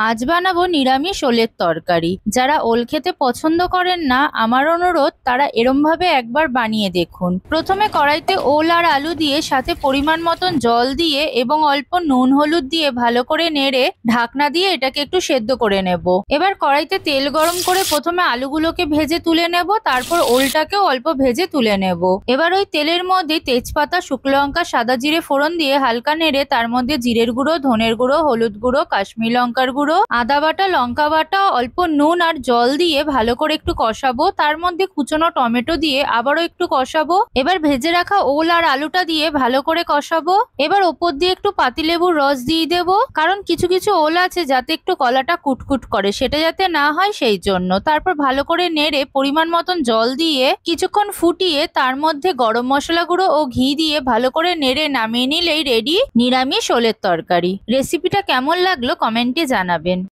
আজ বানাবো নিরামিষ ওলের তরকারি। যারা ওল খেতে পছন্দ করেন না, আমার অনুরোধ তারা এরম ভাবে একবার বানিয়ে দেখুন। প্রথমে কড়াইতে ওল আর আলু দিয়ে সাথে পরিমাণ মতন জল দিয়ে এবং অল্প নুন হলুদ দিয়ে ভালো করে নেড়ে ঢাকনা দিয়ে এটাকে একটু সেদ্ধ করে নেব। এবার কড়াইতে তেল গরম করে প্রথমে আলুগুলোকে ভেজে তুলে নেব, তারপর ওলটাকেও অল্প ভেজে তুলে নেব। এবার ওই তেলের মধ্যে তেজপাতা, শুকনো লঙ্কা, সাদা জিরে ফোড়ন দিয়ে হালকা নেড়ে তার মধ্যে জিরের গুঁড়ো, ধনের গুঁড়ো, হলুদ গুঁড়ো, কাশ্মীর লঙ্কার গুঁড়ো, আদা বাটা, লঙ্কা বাটা, অল্প নুন আর জল দিয়ে ভালো করে একটু কষাবো। তার মধ্যে কুচনো টমেটো দিয়ে আবারও একটু কষাবো। এবার ভেজে রাখা ওল আর আলুটা দিয়ে ভালো করে কষাবো। এবার ওপর দিয়ে একটু পাতিলেবুর রস দিয়ে দেবো, কারণ কিছু কিছু ওল আছে যাতে একটু কলাটা কুটকুট করে, সেটা যাতে না হয় সেই জন্য। তারপর ভালো করে নেড়ে পরিমাণ মতন জল দিয়ে কিছুক্ষণ ফুটিয়ে তার মধ্যে গরম মশলা গুঁড়ো ও ঘি দিয়ে ভালো করে নেড়ে নামিয়ে নিলেই রেডি নিরামিষ ওলের তরকারি। রেসিপিটা কেমন লাগলো কমেন্টে জানাবেন।